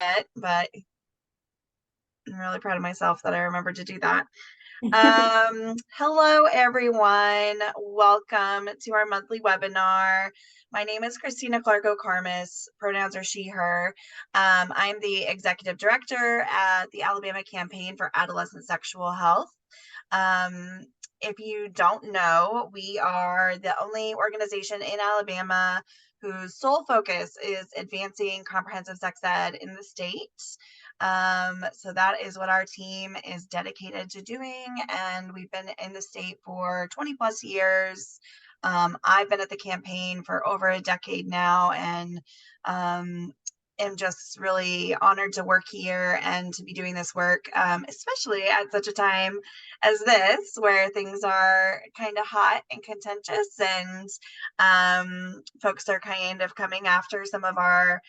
yet, but I'm really proud of myself that I remembered to do that. Hello, everyone. Welcome to our monthly webinar. My name is Christina Clark O'Carmis. Pronouns are she, her. I'm the executive director at the Alabama Campaign for Adolescent Sexual Health. If you don't know, we are the only organization in Alabama whose sole focus is advancing comprehensive sex ed in the state. So that is what our team is dedicated to doing, and we've been in the state for 20 plus years. I've been at the campaign for over a decade now, and am just really honored to work here and to be doing this work, especially at such a time as this, where things are kind of hot and contentious, and folks are kind of coming after some of our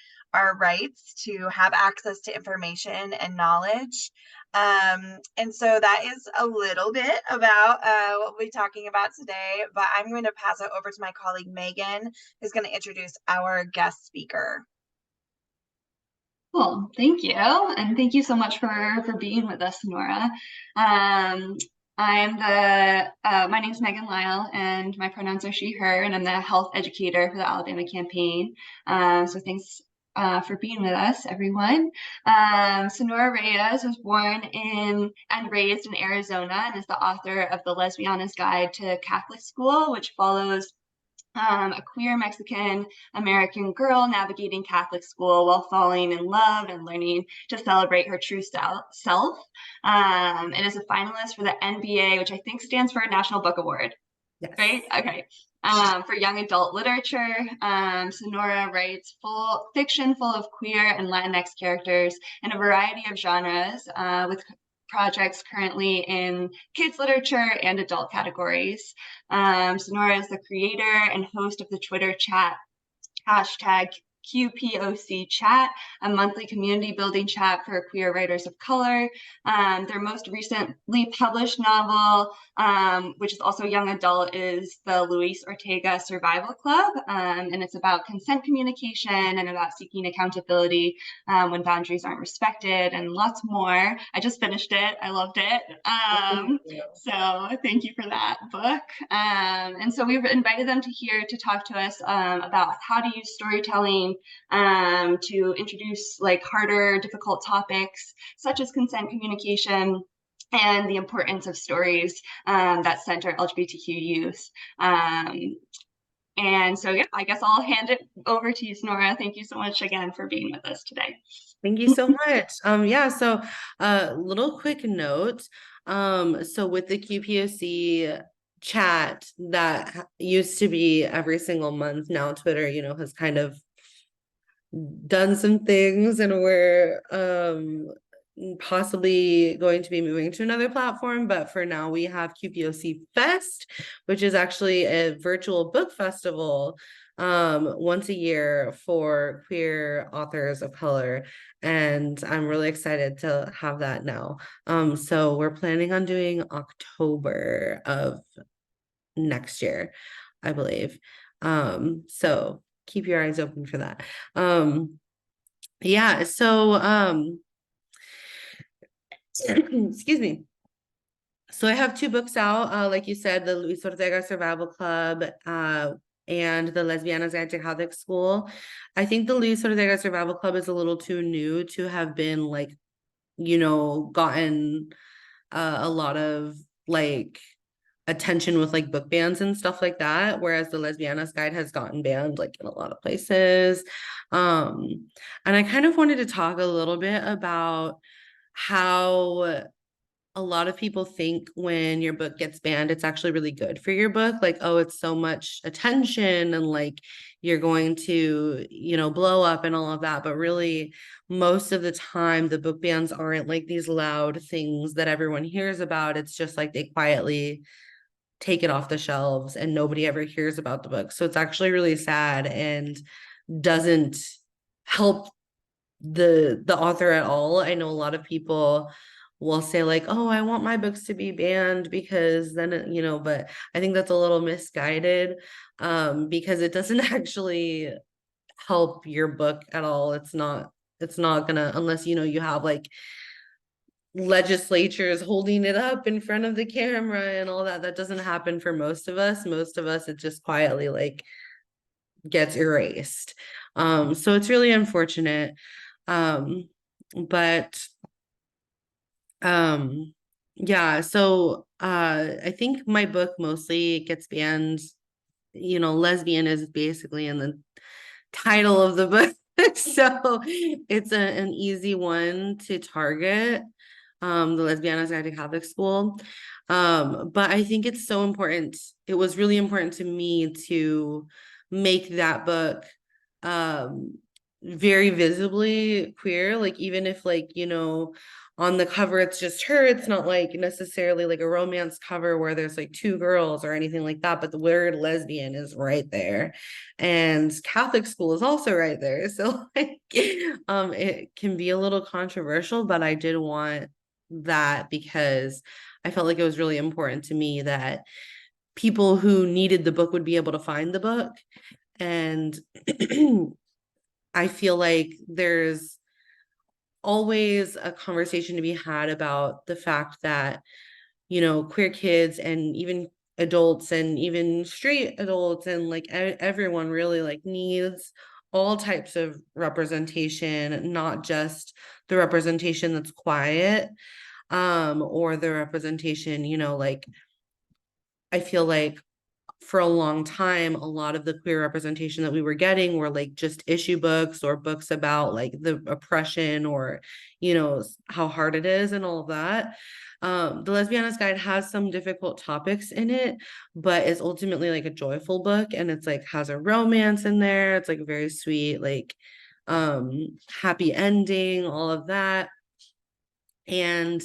rights to have access to information and knowledge. And so that is a little bit about what we'll be talking about today, but I'm going to pass it over to my colleague Megan, who's going to introduce our guest speaker. Cool, thank you. And thank you so much for being with us, Nora. My name is Megan Lyle, and my pronouns are she, her, and I'm the health educator for the Alabama campaign. So thanks for being with us, everyone. Sonora Reyes was born in and raised in Arizona and is the author of the Lesbiana's Guide to Catholic School, which follows a queer Mexican American girl navigating Catholic school while falling in love and learning to celebrate her true self. It is a finalist for the NBA, which I think stands for National Book Award. Yes. Right? Okay. For young adult literature, Sonora writes fiction full of queer and Latinx characters in a variety of genres, with projects currently in kids literature and adult categories. Sonora is the creator and host of the Twitter chat hashtag QPOC Chat, a monthly community building chat for queer writers of color. Their most recently published novel, which is also young adult, is the Luis Ortega Survival Club, and it's about consent communication and about seeking accountability when boundaries aren't respected, and lots more. I just finished it. I loved it. So thank you for that book. And so we've invited them to talk to us about how to use storytelling to introduce like harder, difficult topics such as consent communication and the importance of stories that center LGBTQ youth. And so, yeah, I guess I'll hand it over to you, Sonora. Thank you so much again for being with us today. Thank you so much. Yeah, so little quick note. So with the QPOC chat that used to be every single month, now Twitter, has kind of done some things, and we're possibly going to be moving to another platform, but for now we have QPOC Fest, which is actually a virtual book festival once a year for queer authors of color, and I'm really excited to have that now. So we're planning on doing October of next year, I believe. So keep your eyes open for that. Yeah, so excuse me. So I have two books out, like you said, the Luis Ortega Survival Club and the Lesbiana's Guide to Catholic School. I think the Luis Ortega Survival Club is a little too new to have been like, gotten a lot of like attention with like book bans and stuff like that, whereas the Lesbiana's Guide has gotten banned like in a lot of places. And I kind of wanted to talk a little bit about how a lot of people think when your book gets banned, it's actually really good for your book. Like, oh, it's so much attention and like you're going to, blow up and all of that. But really, most of the time, the book bans aren't like these loud things that everyone hears about. It's just like they quietly take it off the shelves and nobody ever hears about the book. So it's actually really sad and doesn't help the author at all. I know a lot of people will say like, oh, I want my books to be banned because then, but I think that's a little misguided because it doesn't actually help your book at all. It's not it's not gonna, unless, you know, you have like legislatures holding it up in front of the camera and all that. That doesn't happen for most of us. Most of us, it just quietly like gets erased. So it's really unfortunate. But yeah, so I think my book mostly gets banned. You know, lesbian is basically in the title of the book. So it's an easy one to target, the Lesbiana's Guide to Catholic School. But I think it's so important. It was really important to me to make that book very visibly queer. Like, even if, like, you know, on the cover it's just her, it's not like necessarily like a romance cover where there's like two girls or anything like that, but the word lesbian is right there, and Catholic school is also right there. So like it can be a little controversial, but I did want that because I felt like it was really important to me that people who needed the book would be able to find the book. And I feel like there's always a conversation to be had about the fact that, you know, queer kids and even adults and even straight adults and like everyone really like needs all types of representation, not just the representation that's quiet, or the representation, you know, like I feel like for a long time, a lot of the queer representation that we were getting were like just issue books or books about like the oppression or, you know, how hard it is and all of that. The Lesbiana's Guide has some difficult topics in it, but it's ultimately like a joyful book, and it's like has a romance in there. It's like a very sweet, like happy ending, all of that. And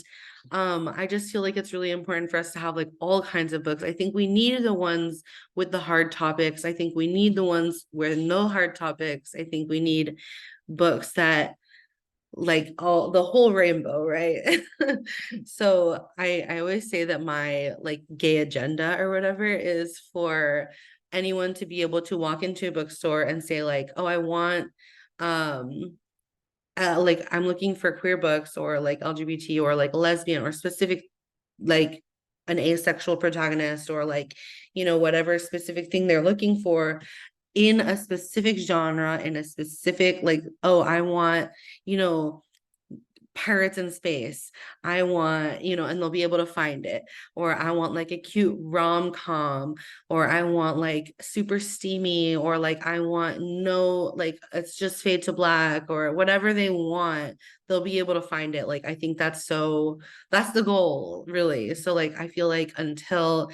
I just feel like it's really important for us to have like all kinds of books. I think we need the ones with the hard topics. I think we need the ones where no hard topics. I think we need books that like all the whole rainbow, right? So I always say that my like gay agenda or whatever is for anyone to be able to walk into a bookstore and say like, oh, I want like I'm looking for queer books or like LGBT or like lesbian or specific, like an asexual protagonist or like, you know, whatever specific thing they're looking for in a specific genre, in a specific, like, oh, I want, you know, pirates in space. I want, you know, and they'll be able to find it. Or I want like a cute rom-com, or I want like super steamy, or like I want no, like it's just fade to black, or whatever they want, they'll be able to find it. Like I think that's so, that's the goal, really. So like I feel like until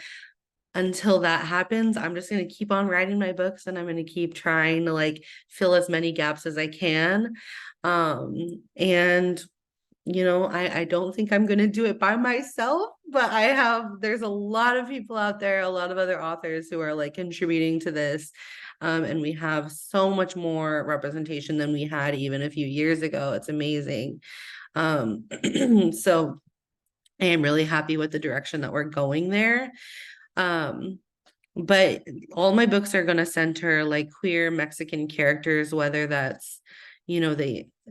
that happens, I'm just going to keep on writing my books, and I'm going to keep trying to like fill as many gaps as I can. And you know, I don't think I'm going to do it by myself, but there's a lot of people out there, a lot of other authors who are like contributing to this. And we have so much more representation than we had even a few years ago. It's amazing. So I am really happy with the direction that we're going there. But all my books are going to center like queer Mexican characters, whether that's, you know,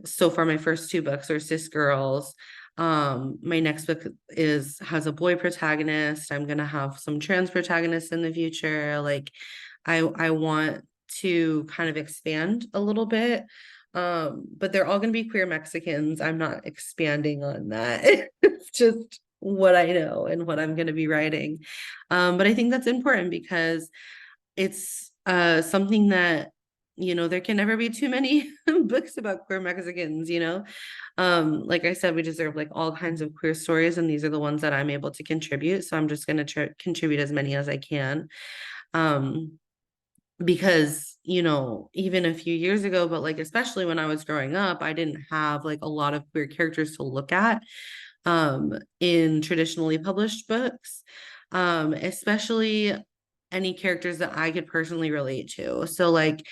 so far my first two books are cis girls. My next book has a boy protagonist. I'm going to have some trans protagonists in the future. Like I want to kind of expand a little bit. But they're all going to be queer Mexicans. I'm not expanding on that. It's just what I know and what I'm going to be writing. But I think that's important because it's something that, you know, there can never be too many books about queer Mexicans, you know. Like I said, we deserve like all kinds of queer stories, and these are the ones that I'm able to contribute. So I'm just going to contribute as many as I can. Because, you know, even a few years ago, but like especially when I was growing up, I didn't have like a lot of queer characters to look at in traditionally published books, especially any characters that I could personally relate to. So like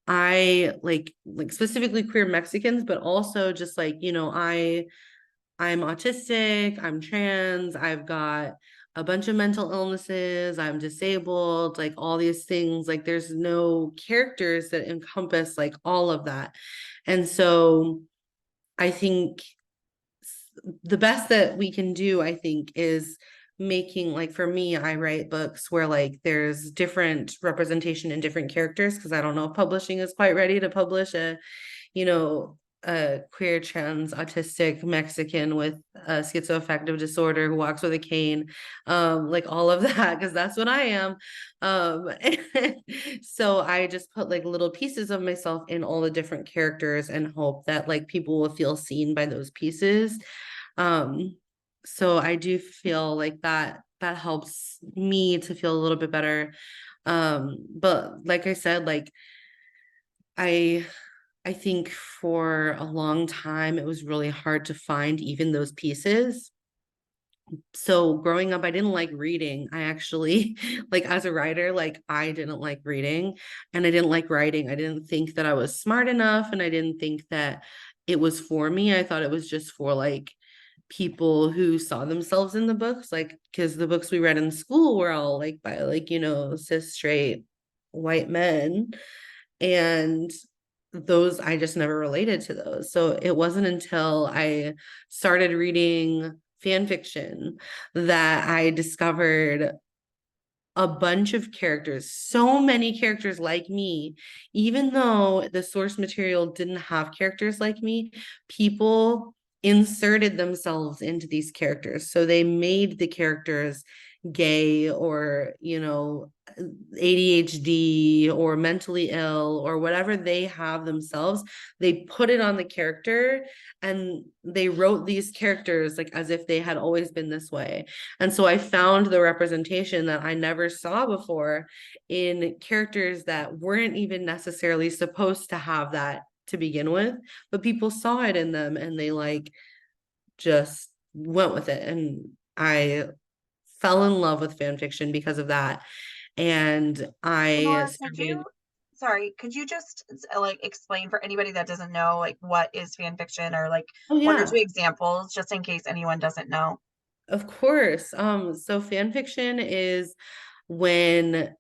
I like specifically queer Mexicans, but also just like, you know, I'm autistic, I'm trans, I've got a bunch of mental illnesses, I'm disabled, like all these things. Like there's no characters that encompass like all of that. And so I think the best that we can do, I think, is making, like, for me, I write books where like there's different representation in different characters, because I don't know if publishing is quite ready to publish a, you know, a queer, trans, autistic Mexican with a schizoaffective disorder who walks with a cane, like all of that, because that's what I am. Um, so I just put like little pieces of myself in all the different characters and hope that like people will feel seen by those pieces. Um, so I do feel like that helps me to feel a little bit better. But like I said, like I I think for a long time it was really hard to find even those pieces. So growing up, I didn't like reading. I actually, like as a writer, like I didn't like reading and I didn't like writing. I didn't think that I was smart enough and I didn't think that it was for me. I thought it was just for like people who saw themselves in the books, like because the books we read in school were all like by like, cis straight white men. And those, I just never related to those. So it wasn't until I started reading fan fiction that I discovered a bunch of characters, so many characters like me, even though the source material didn't have characters like me, people inserted themselves into these characters. So they made the characters gay or, ADHD or mentally ill or whatever they have themselves. They put it on the character and they wrote these characters like as if they had always been this way. And so I found the representation that I never saw before in characters that weren't even necessarily supposed to have that to begin with, but people saw it in them and they like just went with it. And I fell in love with fan fiction because of that. And I Nora, started, could you just like explain for anybody that doesn't know, like what is fan fiction, or like oh one or two yeah, examples, just in case anyone doesn't know? of course. So fan fiction is when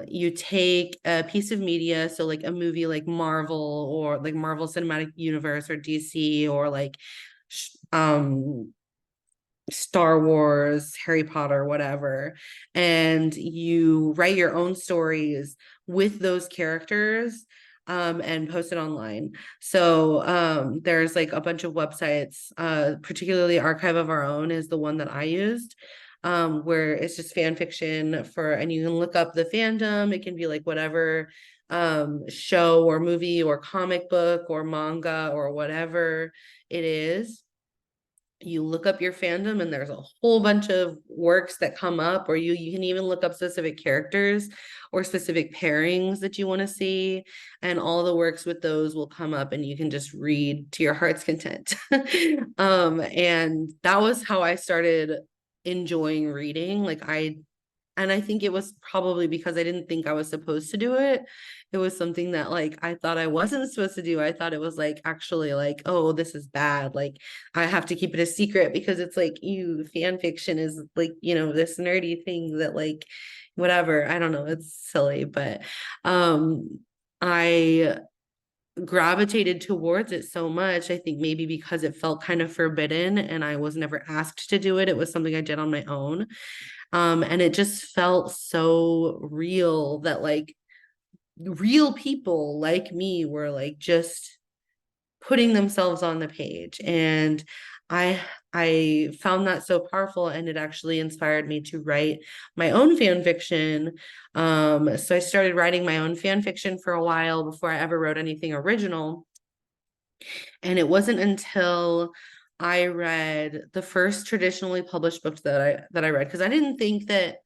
you take a piece of media, so like a movie like Marvel or like Marvel Cinematic Universe or DC or like Star Wars, Harry Potter, whatever, and you write your own stories with those characters and post it online. So there's like a bunch of websites, particularly Archive of Our Own is the one that I used. Where it's just fan fiction for, and you can look up the fandom. It can be like whatever show or movie or comic book or manga or whatever it is. You look up your fandom and there's a whole bunch of works that come up, or you can even look up specific characters or specific pairings that you want to see, and all the works with those will come up and you can just read to your heart's content. And that was how I started enjoying reading. And I think it was probably because I didn't think I was supposed to do it. It was something that like I thought I wasn't supposed to do. I thought it was like actually like, oh, this is bad. Like I have to keep it a secret because it's like you fan fiction is like, this nerdy thing that like whatever. I don't know, it's silly, but I gravitated towards it so much. I think maybe because it felt kind of forbidden and I was never asked to do it. It was something I did on my own. And it just felt so real that like real people like me were like just putting themselves on the page. And I I found that so powerful, and it actually inspired me to write my own fan fiction. So I started writing my own fan fiction for a while before I ever wrote anything original. And it wasn't until I read the first traditionally published book that I read, because I didn't think that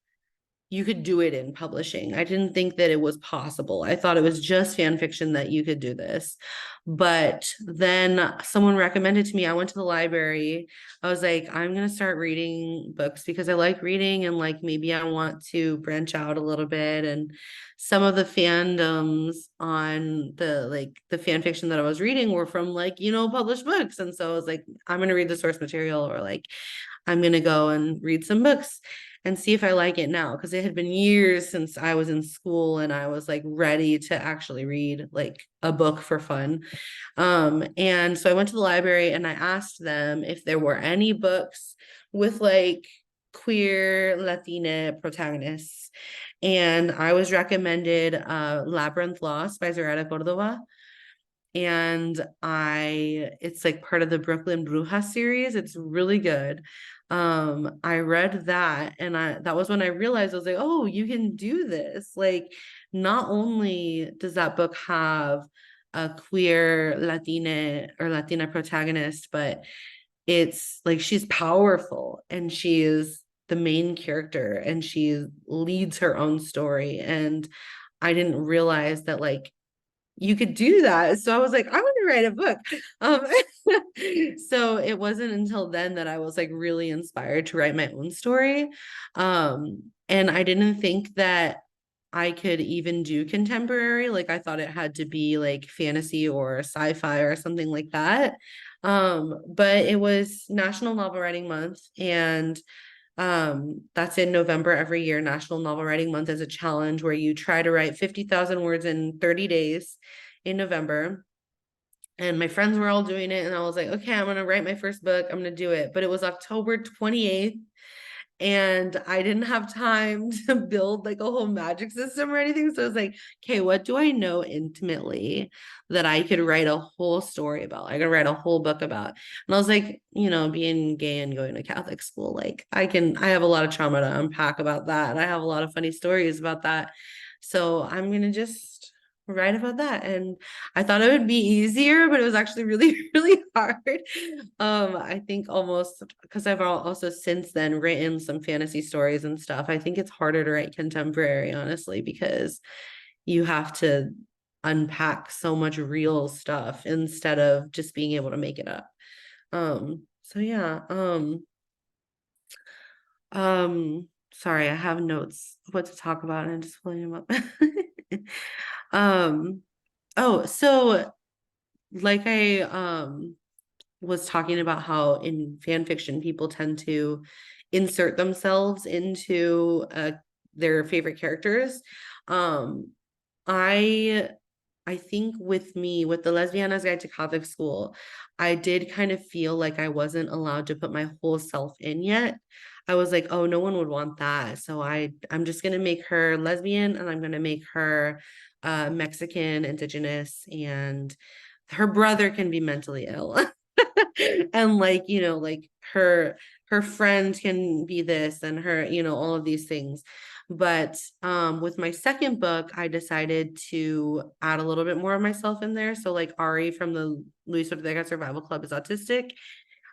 you could do it in publishing. I didn't think that it was possible. I thought it was just fan fiction that you could do this. But then someone recommended to me, I went to the library. I was like, I'm going to start reading books because I like reading and like maybe I want to branch out a little bit. And some of the fandoms on the fan fiction that I was reading were from like, published books. And so I was like, I'm going to read the source material, or like I'm going to go and read some books and see if I like it now. Because it had been years since I was in school and I was like ready to actually read like a book for fun. And so I went to the library and I asked them if there were any books with like queer Latina protagonists. And I was recommended Labyrinth Lost by Zareta Cordova. And it's like part of the Brooklyn Brujas series. It's really good. I read that and that was when I realized, I was like, oh, you can do this. Like, not only does that book have a queer Latina protagonist, but it's like she's powerful and she is the main character and she leads her own story. And I didn't realize that like you could do that. So I was like, I want to write a book. Um, so it wasn't until then that I was like really inspired to write my own story. And I didn't think that I could even do contemporary. Like I thought it had to be like fantasy or sci-fi or something like that. But it was National Novel Writing Month, and that's in November every year. National Novel Writing Month is a challenge where you try to write 50,000 words in 30 days in November. And my friends were all doing it. And I was like, okay, I'm going to write my first book. I'm going to do it. But it was October 28th. And I didn't have time to build like a whole magic system or anything. So I was like, okay, what do I know intimately that I could write a whole story about? I could write a whole book about. And I was like, being gay and going to Catholic school, like I have a lot of trauma to unpack about that. And I have a lot of funny stories about that. So I'm going to just write about that. And I thought it would be easier, but it was actually really, really hard. I think almost because I've also since then written some fantasy stories and stuff. I think it's harder to write contemporary, honestly, because you have to unpack so much real stuff instead of just being able to make it up. So yeah. Sorry, I have notes what to talk about and I'm just pulling them up. um, oh, so like I was talking about how in fan fiction people tend to insert themselves into their favorite characters. Um, I I think with me, with the Lesbiana's Guide to Catholic School, I did kind of feel like I wasn't allowed to put my whole self in yet. I was like, oh, no one would want that. So I'm just gonna make her lesbian and I'm gonna make her Mexican, indigenous, and her brother can be mentally ill. And like, like her friend can be this and her, all of these things. But with my second book, I decided to add a little bit more of myself in there. So like Ari from the Luis Ortega Survival Club is autistic.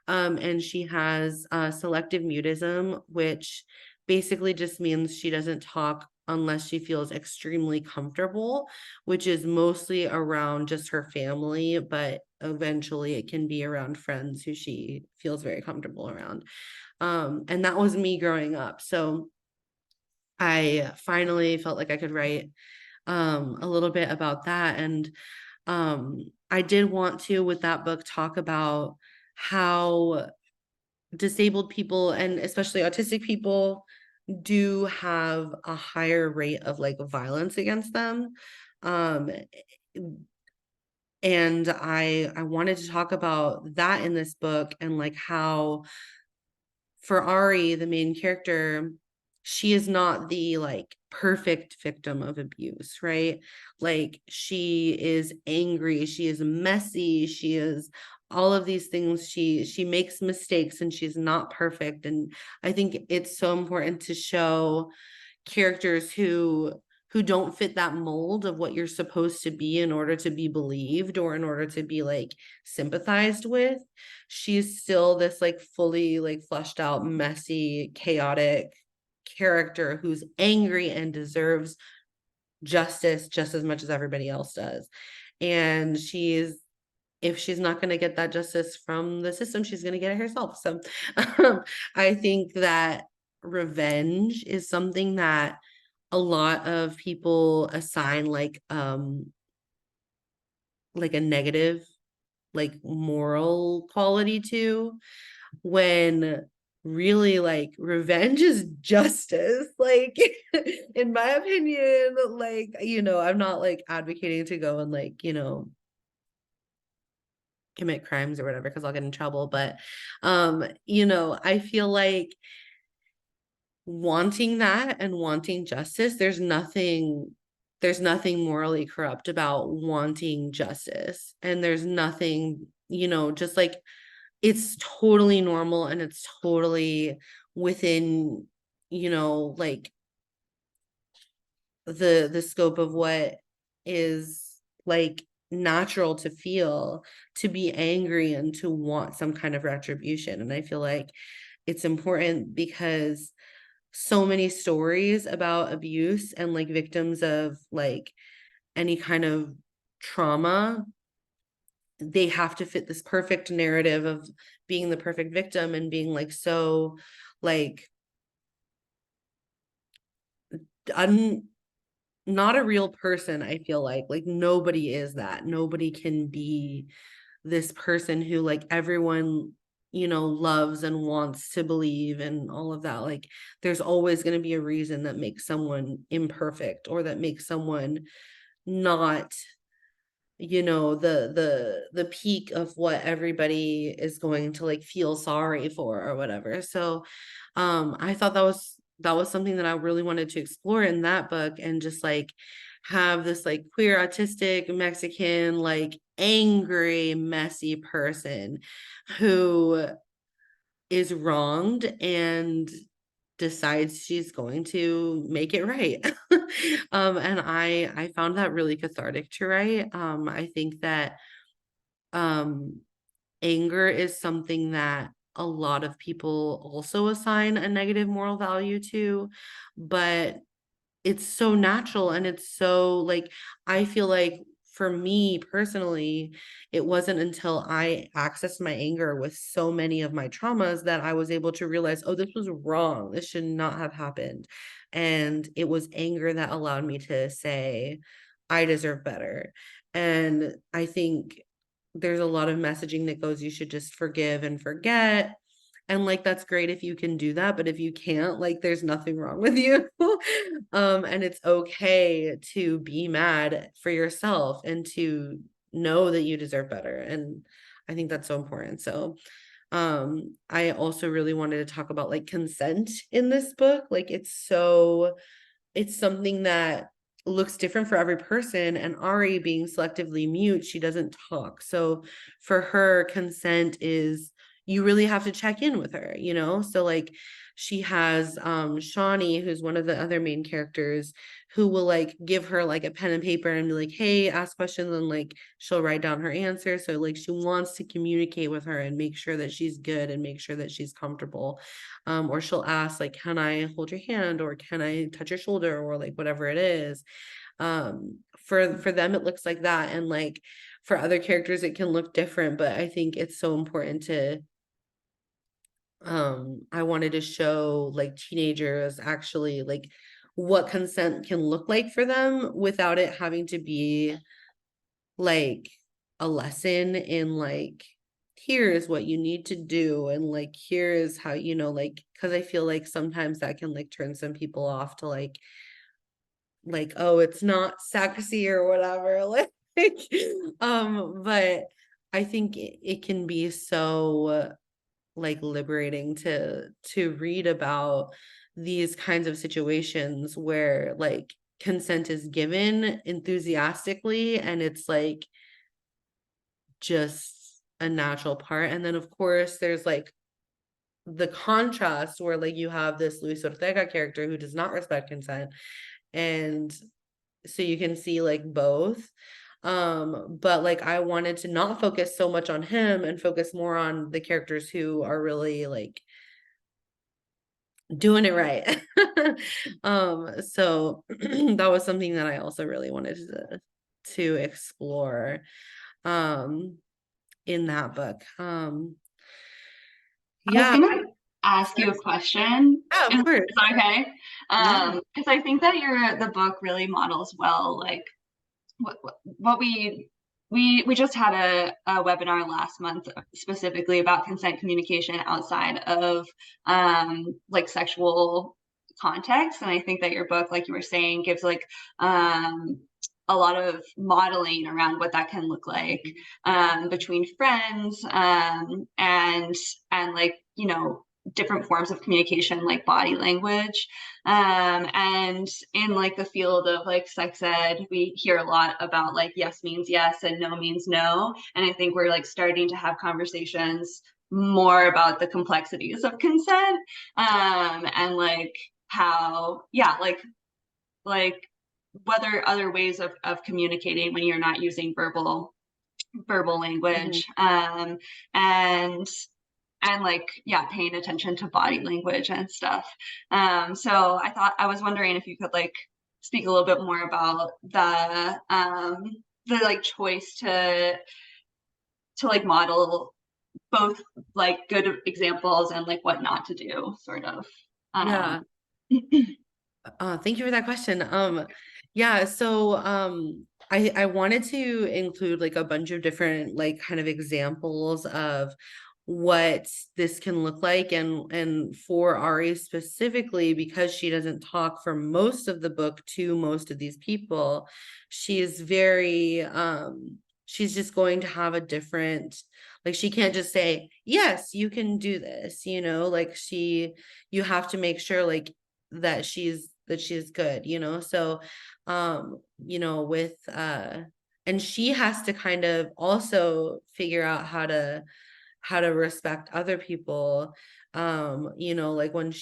And she has selective mutism, which basically just means she doesn't talk unless she feels extremely comfortable, which is mostly around just her family, but eventually it can be around friends who she feels very comfortable around. And that was me growing up. So I finally felt like I could write a little bit about that. And I did want to, with that book, talk about how disabled people and especially autistic people do have a higher rate of like violence against them. Um, and I wanted to talk about that in this book and like how for Ari, the main character, she is not the like perfect victim of abuse, right? Like she is angry, she is messy, she is all of these things. She makes mistakes and she's not perfect. And I think it's so important to show characters who don't fit that mold of what you're supposed to be in order to be believed or in order to be like sympathized with. She's still this like fully like fleshed out, messy, chaotic character who's angry and deserves justice just as much as everybody else does. And if she's not going to get that justice from the system, she's going to get it herself. So I think that revenge is something that a lot of people assign like a negative like moral quality to, when really like revenge is justice. Like in my opinion, like, you know, I'm not like advocating to go and like, you know, commit crimes or whatever because I'll get in trouble. But you know, I feel like wanting that and wanting justice, there's nothing morally corrupt about wanting justice. And there's nothing, you know, just like it's totally normal and it's totally within, you know, like the scope of what is like natural to feel, to be angry and to want some kind of retribution. And I feel like it's important because so many stories about abuse and like victims of like any kind of trauma, they have to fit this perfect narrative of being the perfect victim and being like so like un not a real person. I feel like nobody is that. Nobody can be this person who like everyone, you know, loves and wants to believe and all of that. Like there's always going to be a reason that makes someone imperfect or that makes someone not, you know, the peak of what everybody is going to like feel sorry for or whatever. So I thought that was something that I really wanted to explore in that book, and just like have this like queer autistic Mexican like angry messy person who is wronged and decides she's going to make it right. And I found that really cathartic to write. I think that um anger is something that a lot of people also assign a negative moral value to, but it's so natural and it's so like I feel like for me personally, it wasn't until I accessed my anger with so many of my traumas that I was able to realize, oh, this was wrong. This should not have happened. And it was anger that allowed me to say, I deserve better. And I think there's a lot of messaging that goes, you should just forgive and forget. And like that's great if you can do that, but if you can't, like there's nothing wrong with you. And it's okay to be mad for yourself and to know that you deserve better. And I think that's so important. So I also really wanted to talk about like consent in this book. Like it's something that looks different for every person, and Ari being selectively mute, she doesn't talk. So for her, consent is you really have to check in with her, you know? So like she has Shawnee, who's one of the other main characters, who will like give her like a pen and paper and be like, hey, ask questions, and like she'll write down her answer. So like she wants to communicate with her and make sure that she's good and make sure that she's comfortable. Or she'll ask like, can I hold your hand, or can I touch your shoulder, or like whatever it is. For them it looks like that, and like for other characters it can look different, but I think it's so important to I wanted to show like teenagers actually like what consent can look like for them without it having to be like a lesson in like here is what you need to do, and like here is how, you know, like because I feel like sometimes that can like turn some people off to like oh it's not sexy or whatever like but I think it can be so like liberating to read about these kinds of situations where like consent is given enthusiastically and it's like just a natural part. And then of course there's like the contrast where like you have this Luis Ortega character who does not respect consent, and so you can see like both. But like I wanted to not focus so much on him and focus more on the characters who are really like doing it right. So that was something that I also really wanted to explore in that book. I was Yeah. gonna ask you a question. Yeah, of course. Is that okay? Yeah. Because I think that the book really models well, like what we just had a webinar last month specifically about consent communication outside of like sexual context. And I think that your book, like you were saying, gives like a lot of modeling around what that can look like between friends and like, you know, different forms of communication like body language. And in like the field of like sex ed, we hear a lot about like yes means yes and no means no. And I think we're like starting to have conversations more about the complexities of consent and like how, yeah, like whether other ways of communicating when you're not using verbal language and like, yeah, paying attention to body language and stuff. So I was wondering if you could like speak a little bit more about the like choice to like model both like good examples and like what not to do, sort of. Yeah. Thank you for that question. Yeah, so I wanted to include like a bunch of different like kind of examples of what this can look like, and for Ari specifically, because she doesn't talk for most of the book to most of these people, she's very she's just going to have a different, like she can't just say yes you can do this, you know, like you have to make sure like that she's good, you know. So you know, with and she has to kind of also figure out how to respect other people. You know, like when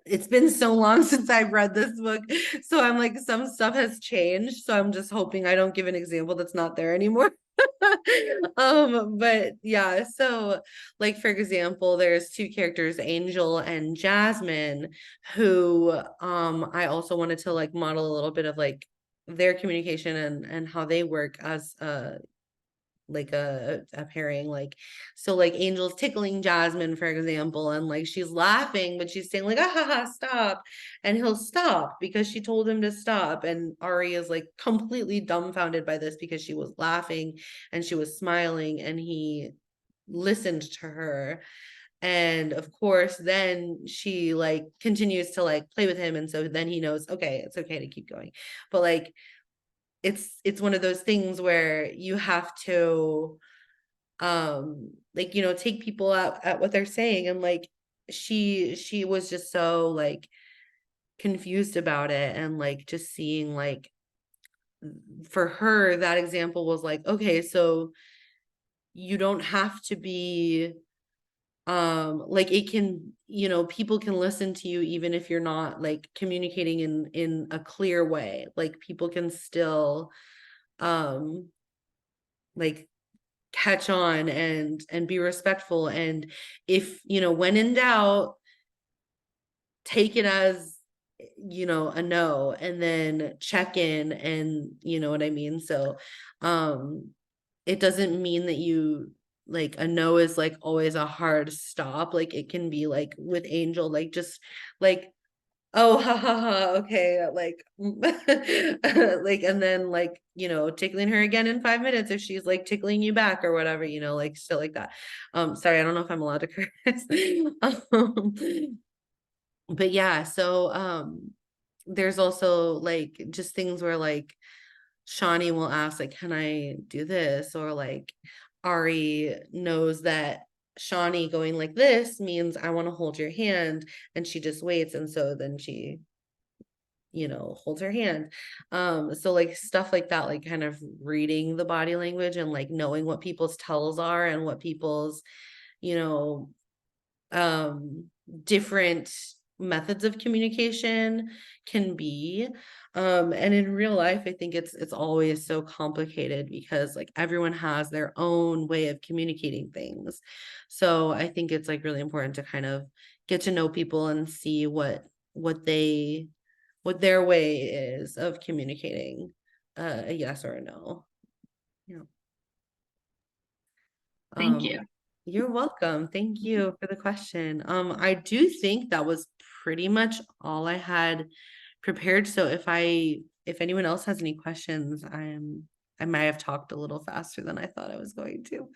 it's been so long since I've read this book, so I'm like some stuff has changed, so I'm just hoping I don't give an example that's not there anymore. But yeah, so like for example, there's two characters, Angel and Jasmine, who I also wanted to like model a little bit of like their communication and how they work as like a pairing. Like, so like Angel's tickling Jasmine, for example, and like she's laughing, but she's saying like ah ha ha stop, and he'll stop because she told him to stop, and Ari is like completely dumbfounded by this because she was laughing and she was smiling and he listened to her. And of course then she like continues to like play with him, and so then he knows, okay, it's okay to keep going. But like it's one of those things where you have to like, you know, take people out at what they're saying. And like she was just so like confused about it, and like just seeing like for her that example was like, okay, so you don't have to be like it can, you know, people can listen to you even if you're not like communicating in a clear way. Like people can still um like catch on and be respectful, and if, you know, when in doubt, take it as, you know, a no, and then check in, and you know what I mean. So it doesn't mean that you like a no is like always a hard stop. Like it can be like with Angel, like just like, oh ha ha ha, okay, like like, and then like, you know, tickling her again in 5 minutes if she's like tickling you back or whatever, you know, like still like that. Sorry, I don't know if I'm allowed to curse. um but yeah, so there's also like just things where like Shawnee will ask like, can I do this? Or like Ari knows that Shawnee going like this means I want to hold your hand, and she just waits, and so then she, you know, holds her hand. So like stuff like that, like kind of reading the body language and like knowing what people's tells are and what people's, you know, different methods of communication can be. And in real life, I think it's always so complicated because like everyone has their own way of communicating things. So I think it's like really important to kind of get to know people and see what what their way is of communicating a yes or a no. Yeah. Thank you. You're welcome. Thank you for the question. I do think that was pretty much all I had prepared. So if anyone else has any questions, I'm I might have talked a little faster than I thought I was going to.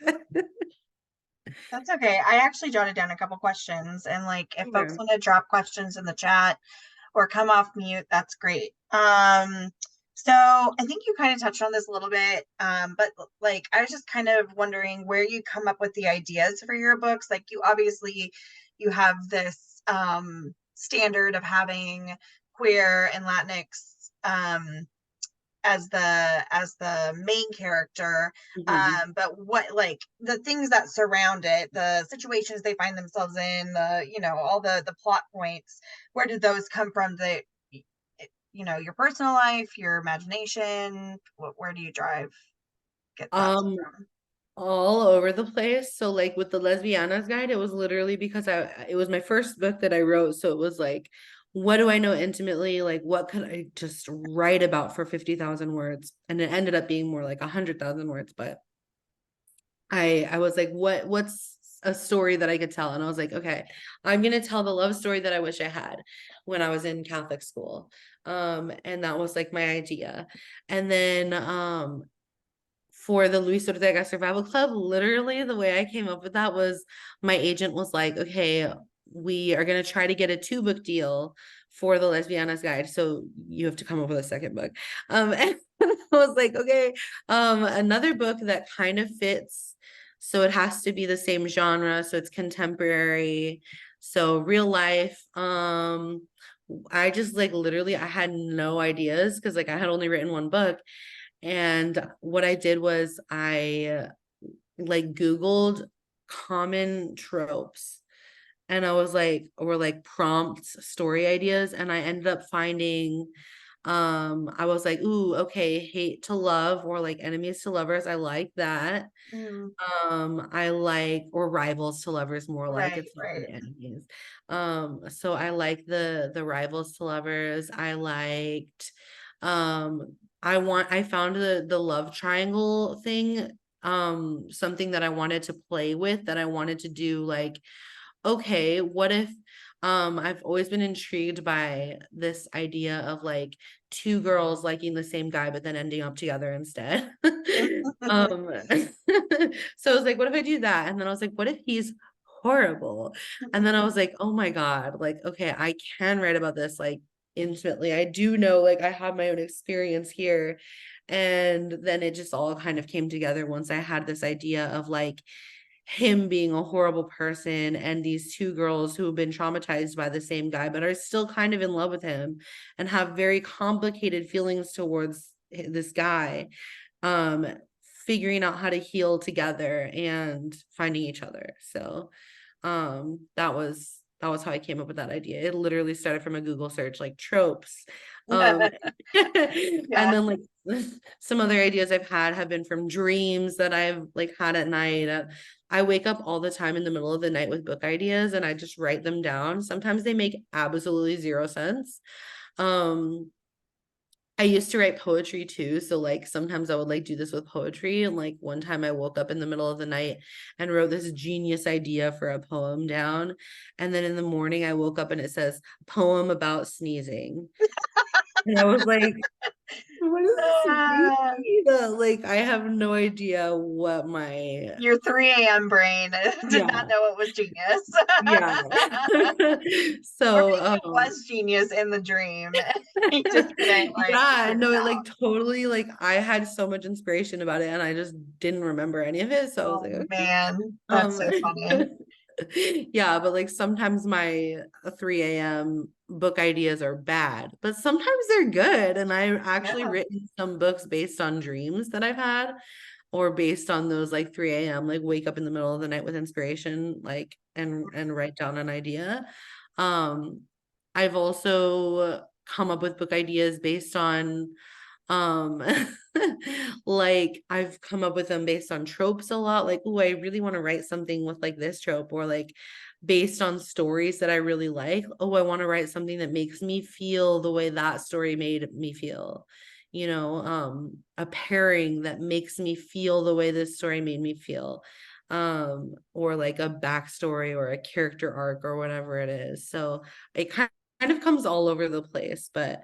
That's okay. I actually jotted down a couple questions, and like if folks Sure. want to drop questions in the chat or come off mute, that's great. So I think you kind of touched on this a little bit, but like I was just kind of wondering where you come up with the ideas for your books. Like you obviously you have this standard of having queer and Latinx as the main character, Mhm. but what like the things that surround it, the situations they find themselves in, the all the plot points, where did those come from? Your personal life, your imagination, where do you get that Um, from? all over the place. So like with the Lesbianas guide, it was literally because it was my first book that I wrote. So it was like, what do I know intimately? Like, what could I just write about for 50,000 words? And it ended up being more like 100,000 words. But I was like, what's a story that I could tell? And I was like, okay, I'm gonna tell the love story that I wish I had when I was in Catholic school. And that was like my idea. And then for the Luis Ortega Survival Club, literally the way I came up with that was my agent was like, okay, we are going to try to get a 2-book deal for the Lesbianas Guide. So you have to come up with a second book. And I was like, okay, another book that kind of fits. So it has to be the same genre. So it's contemporary. So real life. I just like literally I had no ideas because like I had only written one book. And what I did was I like Googled common tropes and I was like, or like prompts, story ideas. And I ended up finding, I was like, ooh, okay, hate to love or like enemies to lovers. I like that. Mm, I like or rivals to lovers more like right, it's not right. really enemies. So I like the rivals to lovers. I liked I found the love triangle thing something that I wanted to play with that I wanted to do like okay, what if I've always been intrigued by this idea of like two girls liking the same guy but then ending up together instead. um so I was like, what if I do that? And then I was like, what if he's horrible? And then I was like, oh my God, like okay, I can write about this like intimately. I do know like I have my own experience here. And then it just all kind of came together once I had this idea of like him being a horrible person and these two girls who have been traumatized by the same guy but are still kind of in love with him and have very complicated feelings towards this guy um figuring out how to heal together and finding each other. So that was how I came up with that idea. It literally started from a Google search like tropes. Um and Yeah. then like some other ideas I've had have been from dreams that I've like had at night. I wake up all the time in the middle of the night with book ideas and I just write them down. Sometimes they make absolutely zero sense. Um, I used to write poetry too. So like sometimes I would like do this with poetry. And like one time I woke up in the middle of the night and wrote this genius idea for a poem down. And then in the morning I woke up and it says poem about sneezing. And I was like, what does this mean? Uh, Like I have no idea what my your 3 a.m. brain did not yeah. know it was genius. Yeah. Or So, maybe it was genius in the dream. He just couldn't like yeah, figure no, it it like out. totally like I had so much inspiration about it and I just didn't remember any of it. So I was Oh like, okay. man, that's Um, so funny. yeah, but like sometimes my 3 a.m. book ideas are bad, but sometimes they're good. And I've actually Yeah. written some books based on dreams that I've had or based on those like 3 a.m. like wake up in the middle of the night with inspiration, like and write down an idea. Um, I've also come up with book ideas based on um like I've come up with them based on tropes a lot. Like, oh, I really want to write something with like this trope, or like based on stories that I really like. Oh, I want to write something that makes me feel the way that story made me feel. A pairing that makes me feel the way this story made me feel. Or like a backstory or a character arc or whatever it is. So it kind of comes all over the place, but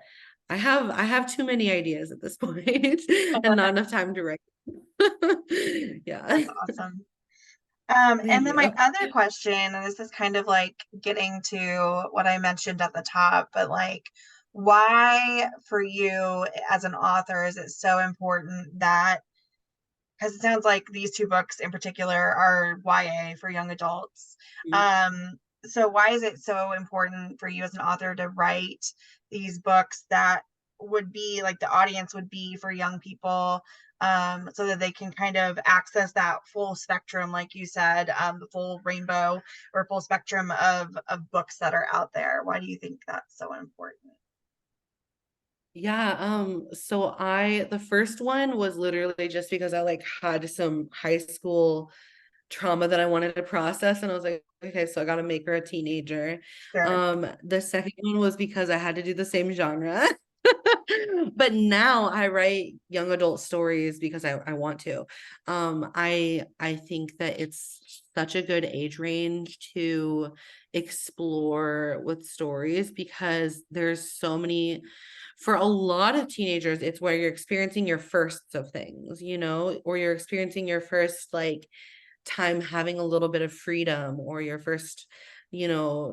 I have too many ideas at this point and not enough time to write. Yeah. That's awesome. Thank And then my you. other question, and this is kind of like getting to what I mentioned at the top, but like, why for you as an author is it so important that, because it sounds like these two books in particular are YA for young adults. So why is it so important for you as an author to write these books that would be like the audience would be for young people, so that they can kind of access that full spectrum, like you said, the full rainbow or full spectrum of books that are out there? Why do you think that's so important? Yeah, so the first one was literally just because I like had some high school trauma that I wanted to process, and I was like, okay, so I got to make her a teenager. Sure. The second one was because I had to do the same genre. But now I write young adult stories because I want to. I think that it's such a good age range to explore with stories because there's so many, for a lot of teenagers, it's where you're experiencing your firsts of things, or you're experiencing your first like time having a little bit of freedom, or your first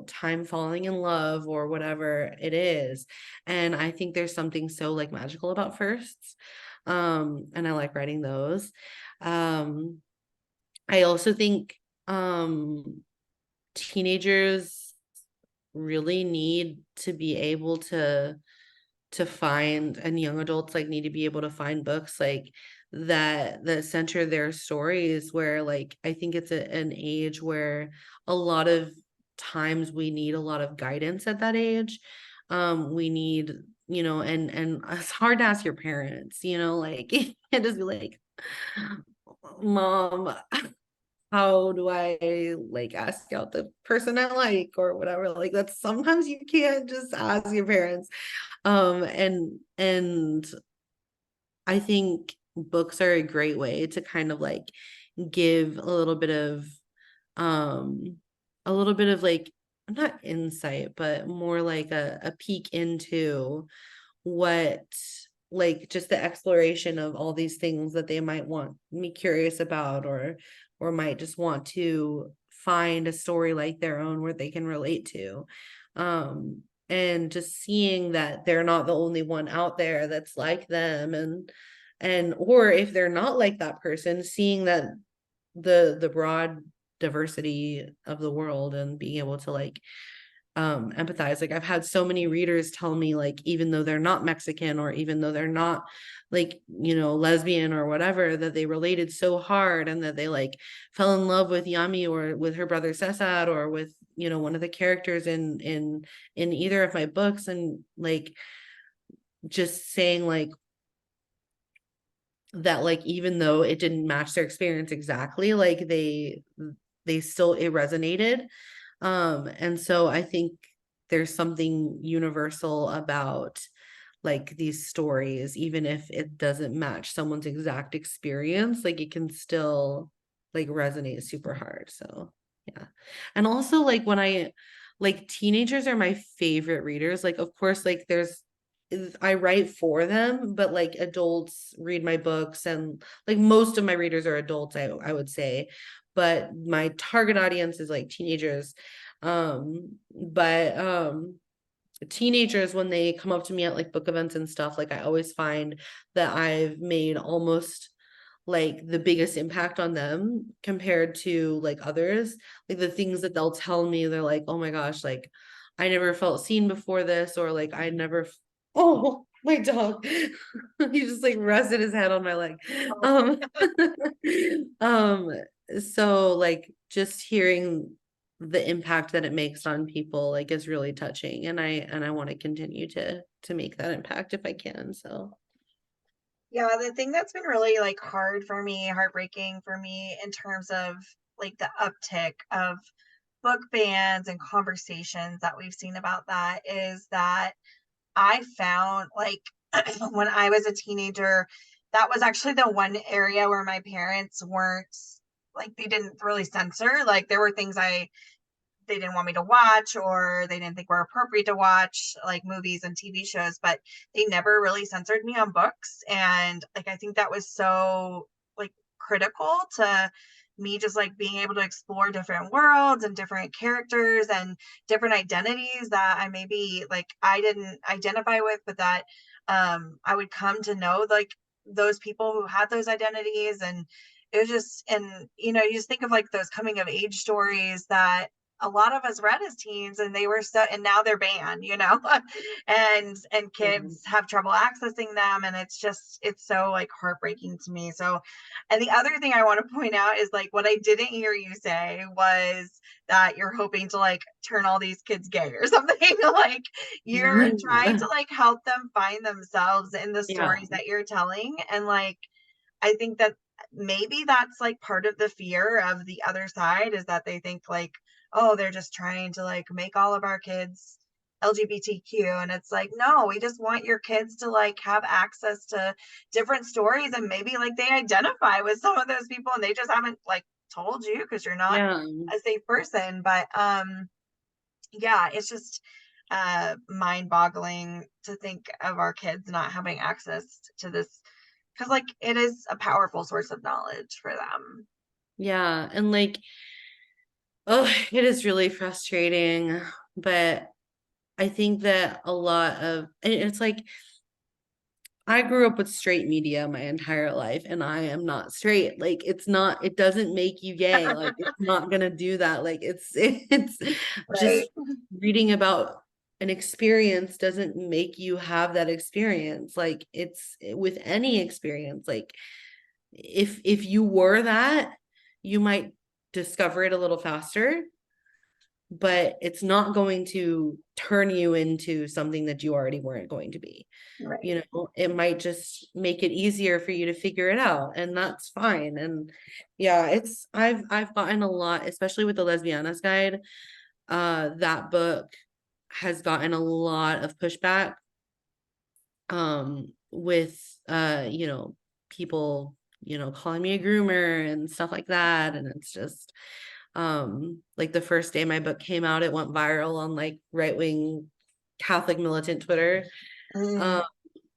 time falling in love, or whatever it is. And I think there's something so like magical about firsts, and I like writing those. I also think teenagers really need to be able to find, and young adults like need to be able to find books like that center their stories, where like I think it's an age where a lot of times we need a lot of guidance at that age. We need, and it's hard to ask your parents, like you can't just be like, mom, how do I like ask out the person I like or whatever. Like that's sometimes you can't just ask your parents. And I think books are a great way to kind of like give um a little bit of like, not insight, but more like a peek into what, like just the exploration of all these things that they might want me curious about, or might just want to find a story like their own where they can relate to. And just seeing that they're not the only one out there that's like them, and or if they're not like that person, seeing that the broad diversity of the world, and being able to like empathize. Like I've had so many readers tell me, like, even though they're not Mexican, or even though they're not like, lesbian or whatever, that they related so hard, and that they like fell in love with Yami, or with her brother Cesar, or with, one of the characters in either of my books. And like just saying like that, like even though it didn't match their experience exactly, like they still, it resonated. And so I think there's something universal about like these stories, even if it doesn't match someone's exact experience, like it can still like resonate super hard. So yeah. And also like when like teenagers are my favorite readers. Like of course, like I write for them, but like adults read my books, and like most of my readers are adults, I would say, but my target audience is like teenagers. But teenagers, when they come up to me at like book events and stuff, like I always find that I've made almost like the biggest impact on them compared to like others. Like the things that they'll tell me, they're like, oh my gosh, like I never felt seen before this, or like I never oh, my dog. He just like rested his head on my leg. Oh, um um so like just hearing the impact that it makes on people like is really touching, and I want to continue to make that impact if I can. So yeah, the thing that's been really like hard for me, heartbreaking for me in terms of like the uptick of book bans and conversations that we've seen about that is that I found like when I was a teenager, that was actually the one area where my parents weren't like they didn't really censor. Like there were things I they didn't want me to watch, or they didn't think were appropriate to watch, like movies and TV shows, but they never really censored me on books. And like, I think that was so like critical to me, just like being able to explore different worlds and different characters and different identities that I maybe like I didn't identify with, but that I would come to know like those people who had those identities. And it was just, and you know, you just think of like those coming of age stories that a lot of us read as teens, and they were so, and now they're banned, you know, and kids have trouble accessing them, and it's just, it's so like heartbreaking to me. So, and the other thing I want to point out is like what I didn't hear you say was that you're hoping to like turn all these kids gay or something. Like you're trying to like help them find themselves in the Yeah. stories that you're telling. And like I think that maybe that's like part of the fear of the other side, is that they think like, oh, they're just trying to like make all of our kids LGBTQ. And it's like, no, we just want your kids to like have access to different stories, and maybe like they identify with some of those people and they just haven't like told you because you're not Yeah. a safe person. But yeah, it's just mind-boggling to think of our kids not having access to this, because like it is a powerful source of knowledge for them. Yeah. And like, oh, it is really frustrating. But I think that a lot of, and it's like, I grew up with straight media my entire life, and I am not straight. Like, it's not, it doesn't make you gay. Like, it's not gonna do that. Like, it's Right. just reading about an experience doesn't make you have that experience. Like, it's with any experience. Like, if you were that, you might discover it a little faster, but it's not going to turn you into something that you already weren't going to be. Right. You know, it might just make it easier for you to figure it out, and that's fine. And yeah, it's I've gotten a lot, especially with the Lesbiana's Guide. That book has gotten a lot of pushback with you know, people, you know, calling me a groomer and stuff like that. And it's just like the first day my book came out, it went viral on like right-wing Catholic militant Twitter. Mm.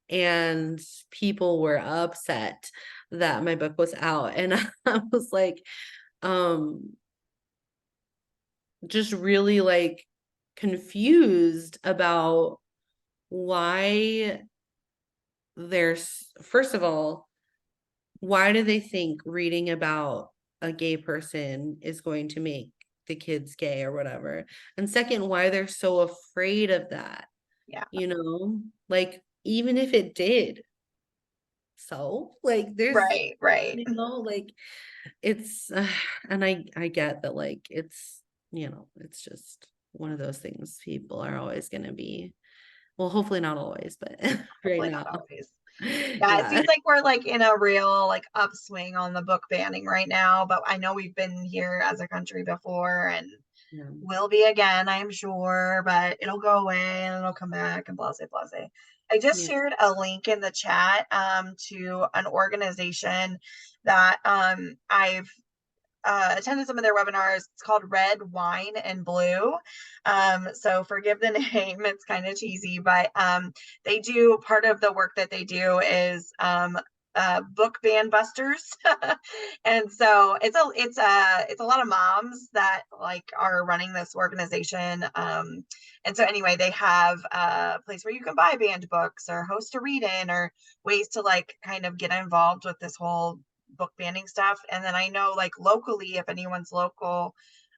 And people were upset that my book was out. And I was like, um, just really like confused about why there's, first of all, why do they think reading about a gay person is going to make the kids gay or whatever? And second, why they're so afraid of that, Yeah. you know? Like, even if it did, so like there's, Right. you know, like it's and I get that, like it's, you know, it's just one of those things. People are always going to be, well, hopefully not always, but right Hopefully now. not always. Yeah, it Yeah. seems like we're like in a real like upswing on the book banning right now, but I know we've been here as a country before, and Yeah. will be again, I'm sure, but it'll go away and it'll come back and blah, blah, blah. I just Yeah. shared a link in the chat to an organization that I've attended some of their webinars. It's called Red, Wine, and Blue. So forgive the name, it's kind of cheesy, but they do, part of the work that they do is book ban busters. And so it's a lot of moms that like are running this organization. And so anyway, they have a place where you can buy banned books or host a read-in, or ways to like kind of get involved with this whole book banning stuff. And then I know like locally, if anyone's local,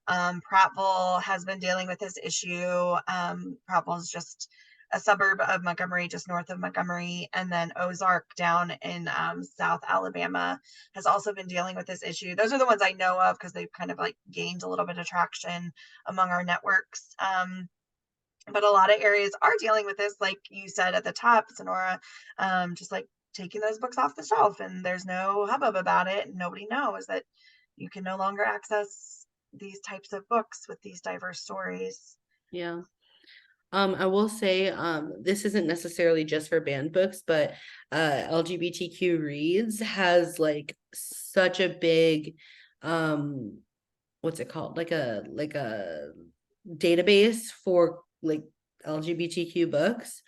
Prattville has been dealing with this issue. Prattville is just a suburb of Montgomery, just north of Montgomery. And then Ozark down in South Alabama has also been dealing with this issue. Those are the ones I know of because they've kind of like gained a little bit of traction among our networks. But a lot of areas are dealing with this, like you said at the top, Sonora, just like taking those books off the shelf, and there's no hubbub about it, and nobody knows that you can no longer access these types of books with these diverse stories. Yeah. I will say, this isn't necessarily just for banned books, but LGBTQ Reads has like such a big, what's it called? Like a database for like LGBTQ books,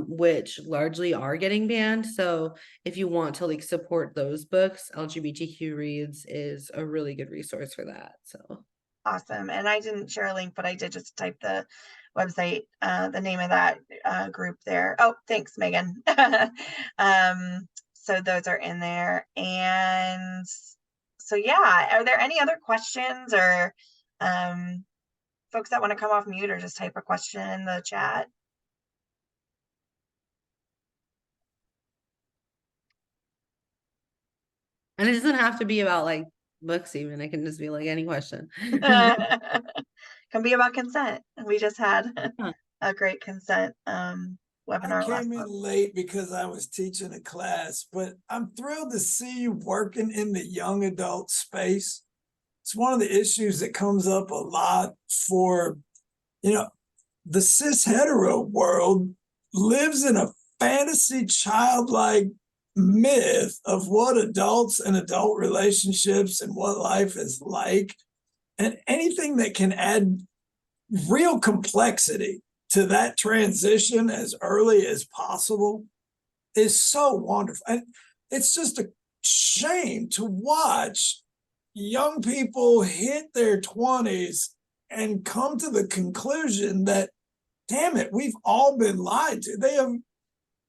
which largely are getting banned. So if you want to like support those books, LGBTQ Reads is a really good resource for that. So awesome. And I didn't share a link, but I did just type the website, the name of that group there. Oh, thanks, Megan. So those are in there. And so, yeah, are there any other questions or folks that want to come off mute or just type a question in the chat? and it doesn't have to be about like books even. It can just be like any question. Can be about consent. We just had Huh. a great consent I webinar last came in month. late because I was teaching a class, but I'm thrilled to see you working in the young adult space. It's one of the issues that comes up a lot for, the cis hetero world lives in a fantasy childlike myth of what adults and adult relationships and what life is like. And anything that can add real complexity to that transition as early as possible is so wonderful. And it's just a shame to watch young people hit their 20s and come to the conclusion that, damn it, we've all been lied to.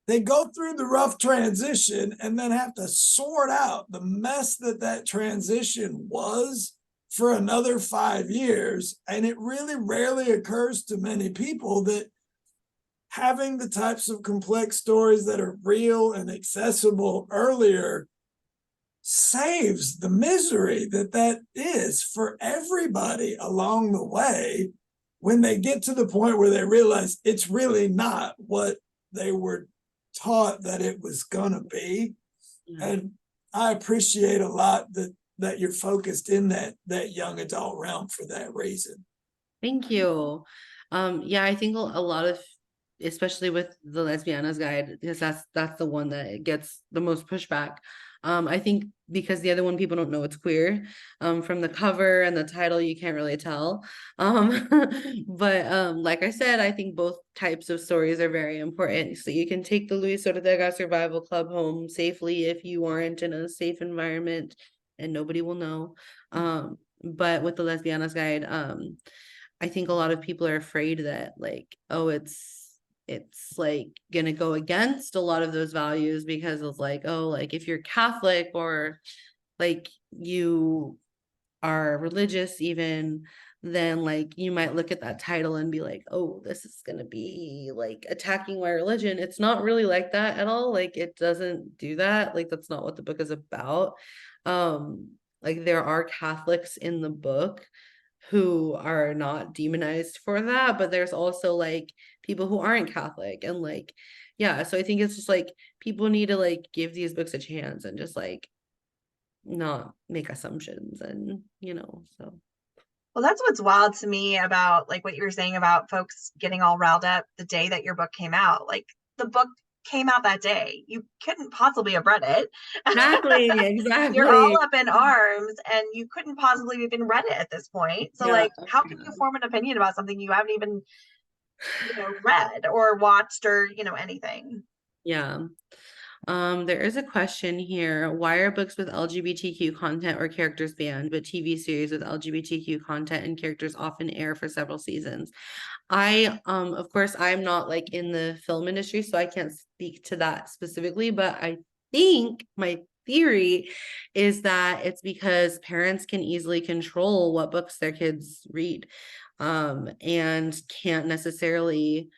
They go through the rough transition and then have to sort out the mess that transition was for another 5 years. And it really rarely occurs to many people that having the types of complex stories that are real and accessible earlier saves the misery that is for everybody along the way when they get to the point where they realize it's really not what they were taught that it was gonna be. And I appreciate a lot that you're focused in that young adult realm for that reason. Thank you. Yeah, I think a lot of, especially with the Lesbiana's Guide, because that's the one that gets the most pushback. I think because the other one people don't know it's queer. From the cover and the title, you can't really tell. But like I said, I think both types of stories are very important. So you can take the Luis Ortega Survival Club home safely if you aren't in a safe environment and nobody will know. But with the Lesbiana's Guide, I think a lot of people are afraid that like, oh, it's like gonna go against a lot of those values because of like, oh, like if you're Catholic or like you are religious even, then like you might look at that title and be like, oh, this is gonna be like attacking my religion. It's not really like that at all. Like it doesn't do that. Like that's not what the book is about. Like there are Catholics in the book who are not demonized for that, but there's also like people who aren't Catholic and like, yeah, so I think it's just like people need to like give these books a chance and just like not make assumptions and so. Well, that's what's wild to me about like what you were saying about folks getting all riled up the day that your book came out. Like the book came out that day. You couldn't possibly have read it. Exactly, You're all exactly. up in arms and you couldn't possibly even read it at this point. So Yeah, like how can you form an opinion about something you haven't even read or watched or anything? yeah. There is a question here. Why are books with LGBTQ content or characters banned, but TV series with LGBTQ content and characters often air for several seasons? Of course, I'm not like in the film industry, so I can't speak to that specifically, but I think my theory is that it's because parents can easily control what books their kids read, and can't necessarily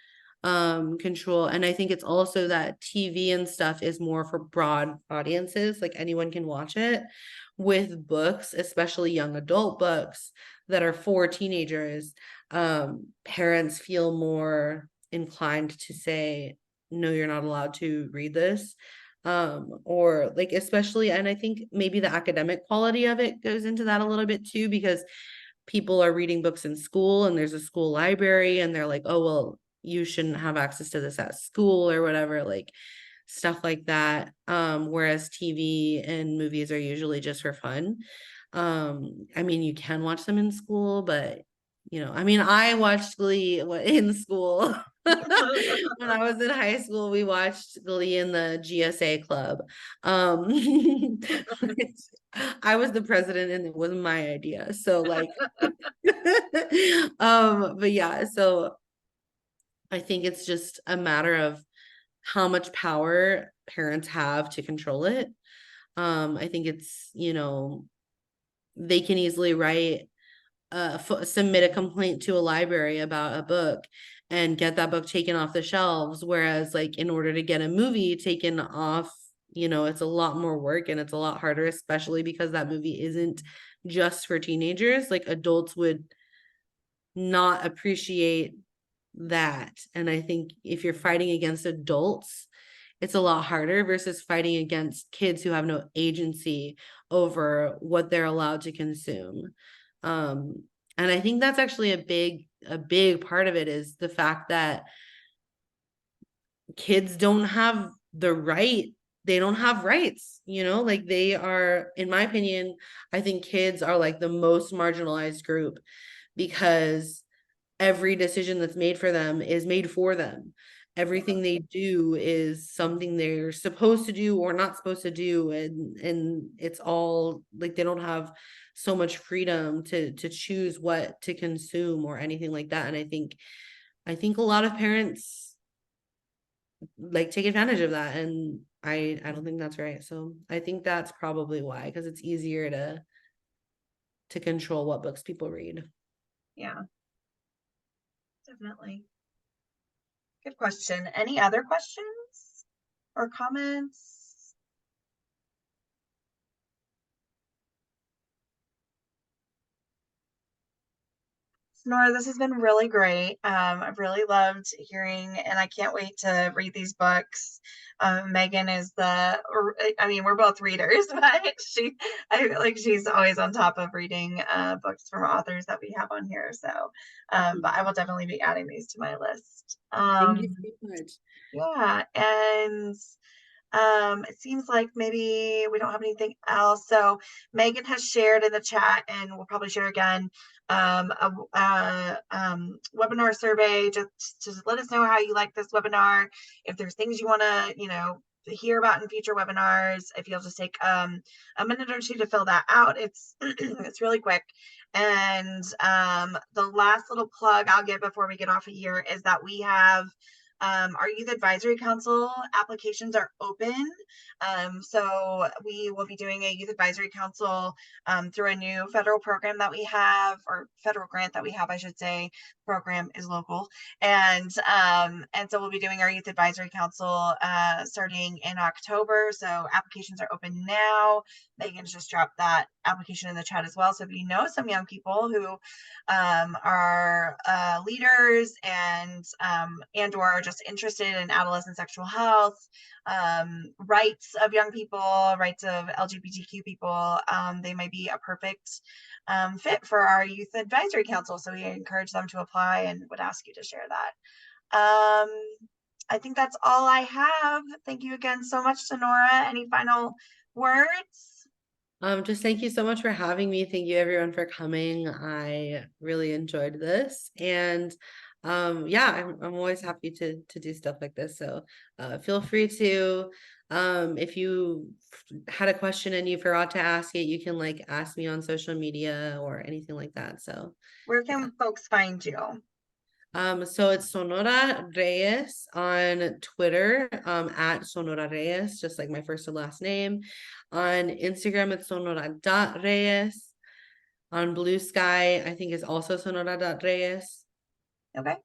control. And I think it's also that TV and stuff is more for broad audiences, like anyone can watch it. With books, especially young adult books that are for teenagers, parents feel more inclined to say, no, you're not allowed to read this. Or like especially, and I think maybe the academic quality of it goes into that a little bit too, because people are reading books in school and there's a school library and they're like, oh well, you shouldn't have access to this at school or whatever, like stuff like that. Whereas TV and movies are usually just for fun. I mean, you can watch them in school, but I mean, I watched Glee in school. When I was in high school, we watched Glee in the GSA club. Um, I was the president and it was my idea. So like, but yeah, so I think it's just a matter of how much power parents have to control it. I think it's, they can easily write submit a complaint to a library about a book and get that book taken off the shelves. Whereas, like, in order to get a movie taken off, it's a lot more work and it's a lot harder, especially because that movie isn't just for teenagers. Like, adults would not appreciate that. And I think if you're fighting against adults, it's a lot harder versus fighting against kids who have no agency over what they're allowed to consume. And I think that's actually a big part of it, is the fact that kids don't have the right, they don't have rights, like they are, in my opinion, I think kids are like the most marginalized group, because every decision that's made for them is made for them. Everything they do is something they're supposed to do or not supposed to do, and it's all like they don't have so much freedom to choose what to consume or anything like that. And I think a lot of parents like take advantage of that, and I don't think that's right. So I think that's probably why, because it's easier to control what books people read. Yeah, definitely. Good question. Any other questions or comments? Sonora, this has been really great. I've really loved hearing, and I can't wait to read these books. Megan is I mean, we're both readers, but I feel like she's always on top of reading books from authors that we have on here. So, but I will definitely be adding these to my list. Thank you so much. Yeah, and it seems like maybe we don't have anything else. So Megan has shared in the chat, and we'll probably share again, webinar survey just to let us know how you like this webinar. If there's things you want to hear about in future webinars, if you'll just take a minute or two to fill that out. It's it's really quick. And the last little plug I'll give before we get off of here is that we have our Youth Advisory Council applications are open. So we will be doing a Youth Advisory Council through a new federal program that we have, or federal grant that we have, I should say. Program is local. And so we'll be doing our Youth Advisory Council starting in October. So applications are open now. Megan's just dropped that application in the chat as well. So if you know some young people who are leaders and or are just interested in adolescent sexual health, rights of young people, rights of LGBTQ people, they might be a perfect fit for our Youth Advisory Council. So we encourage them to apply and would ask you to share that. I think that's all I have. Thank you again so much, Sonora. Any final words? Just thank you so much for having me. Thank you everyone for coming. I really enjoyed this, and yeah, I'm always happy to do stuff like this. So feel free to, if you had a question and you forgot to ask it, you can like ask me on social media or anything like that. So where can folks find you? So it's Sonora Reyes on Twitter, at Sonora Reyes, just like my first and last name. On Instagram, it's sonora.reyes. On Blue Sky, I think is also sonora.reyes. Okay.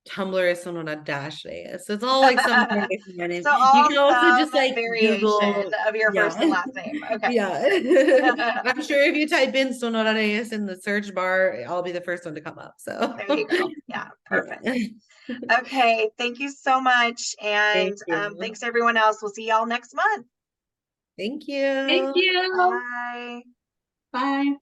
Tumblr is sonora-reyes. So it's all like some variation of my name. So You can also just like variation Google of your first and last name. Okay. Yeah. I'm sure if you type in Sonora Reyes in the search bar, I'll be the first one to come up. So there you go. Yeah, perfect. Okay, thank you so much. And thanks to everyone else. We'll see y'all next month. Thank you. Thank you. Bye. Bye.